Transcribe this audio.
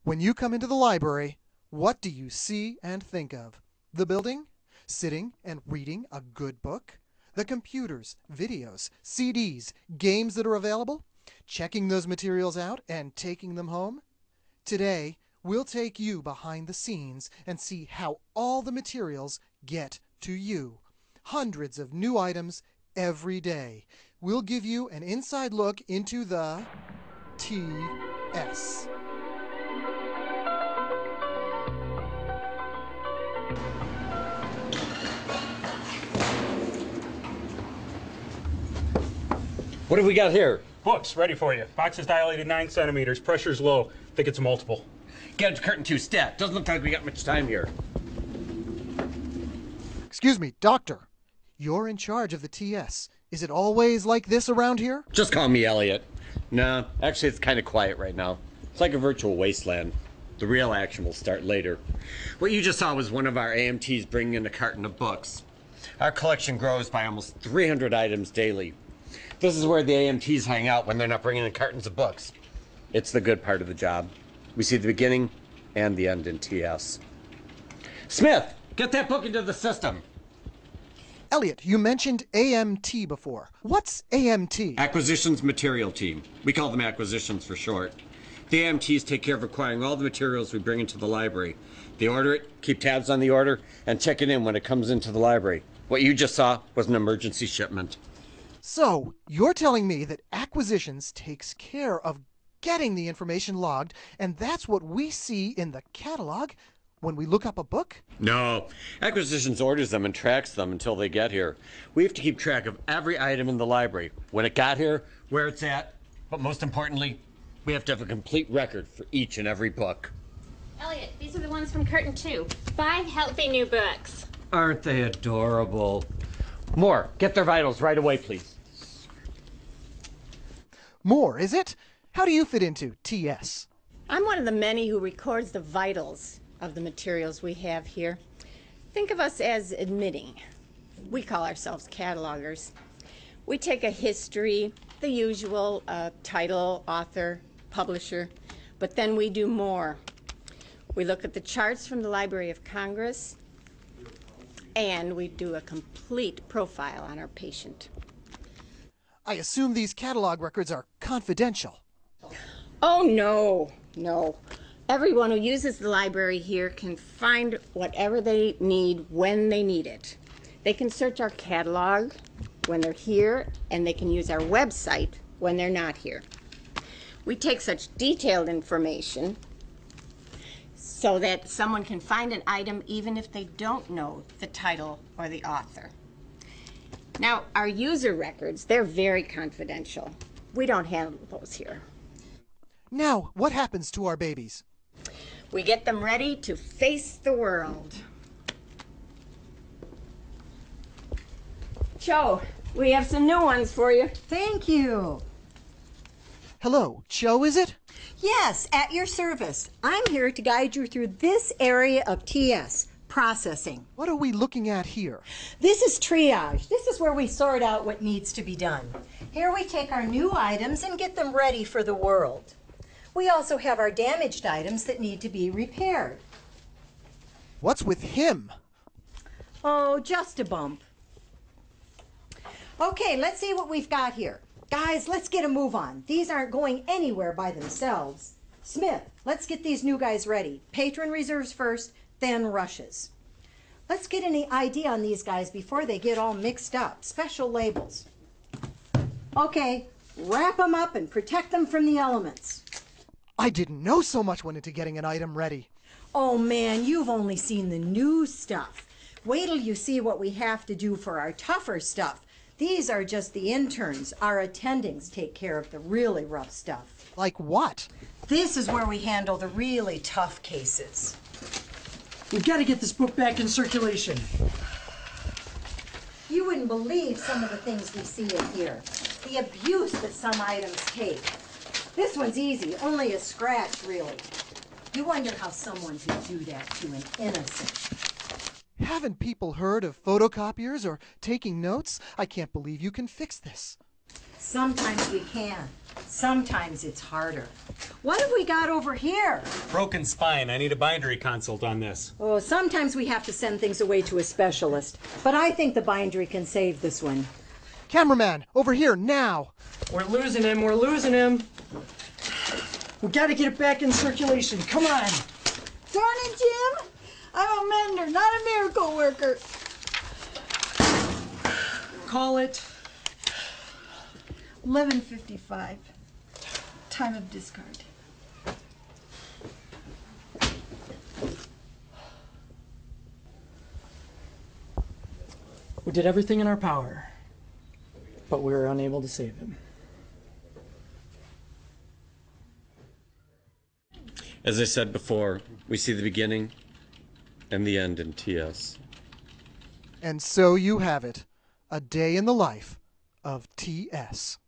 When you come into the library, what do you see and think of? The building? Sitting and reading a good book? The computers, videos, CDs, games that are available? Checking those materials out and taking them home? Today, we'll take you behind the scenes and see how all the materials get to you. Hundreds of new items every day. We'll give you an inside look into the TS. What have we got here? Books, ready for you. Box is dilated 9 centimeters. Pressure's low. Think it's multiple. Get it to curtain 2 stat. Doesn't look like we got much time here. Excuse me, doctor. You're in charge of the TS. Is it always like this around here? Just call me Elliot. No, actually it's kind of quiet right now. It's like a virtual wasteland. The real action will start later. What you just saw was one of our AMTs bringing in a carton of books. Our collection grows by almost 300 items daily. This is where the AMTs hang out when they're not bringing in cartons of books. It's the good part of the job. We see the beginning and the end in TS. Smith, get that book into the system. Elliot, you mentioned AMT before. What's AMT? Acquisitions Material Team. We call them acquisitions for short. The AMTs take care of acquiring all the materials we bring into the library. They order it, keep tabs on the order, and check it in when it comes into the library. What you just saw was an emergency shipment. So, you're telling me that acquisitions takes care of getting the information logged, and that's what we see in the catalog when we look up a book? No. Acquisitions orders them and tracks them until they get here. We have to keep track of every item in the library, when it got here, where it's at, but most importantly, we have to have a complete record for each and every book. Elliot, these are the ones from curtain 2. 5 healthy new books. Aren't they adorable? More. Get their vitals right away, please. More, is it? How do you fit into TS? I'm one of the many who records the vitals of the materials we have here. Think of us as admitting. We call ourselves catalogers. We take a history, the usual title, author, publisher, but then we do more. We look at the charts from the Library of Congress, and we do a complete profile on our patient. I assume these catalog records are confidential. Oh, no. Everyone who uses the library here can find whatever they need when they need it. They can search our catalog when they're here, and they can use our website when they're not here. We take such detailed information so that someone can find an item even if they don't know the title or the author. Now, our user records, they're very confidential. We don't handle those here. Now, what happens to our babies? We get them ready to face the world. Cho, we have some new ones for you. Thank you. Hello, Cho, is it? Yes, at your service. I'm here to guide you through this area of TS, processing. What are we looking at here? This is triage. This is where we sort out what needs to be done. Here we take our new items and get them ready for the world. We also have our damaged items that need to be repaired. What's with him? Oh, just a bump. Okay, let's see what we've got here. Guys, let's get a move on. These aren't going anywhere by themselves. Smith, let's get these new guys ready. Patron reserves first, then rushes. Let's get any ID on these guys before they get all mixed up. Special labels. Okay, wrap them up and protect them from the elements. I didn't know so much went into getting an item ready. Oh man, you've only seen the new stuff. Wait till you see what we have to do for our tougher stuff. These are just the interns. Our attendings take care of the really rough stuff. Like what? This is where we handle the really tough cases. We've got to get this book back in circulation. You wouldn't believe some of the things we see in here. The abuse that some items take. This one's easy, only a scratch, really. You wonder how someone could do that to an innocent. Haven't people heard of photocopiers or taking notes? I can't believe you can fix this. Sometimes we can. Sometimes it's harder. What have we got over here? Broken spine. I need a bindery consult on this. Oh, sometimes we have to send things away to a specialist. But I think the bindery can save this one. Cameraman, over here, now! We're losing him. We're losing him. We got to get it back in circulation. Come on. Darn it, Jim! I'm a mender, not a miracle worker. Call it. 11:55. Time of discard. We did everything in our power, but we were unable to save him. As I said before, we see the beginning and the end in TS. And so you have it. A day in the life of TS.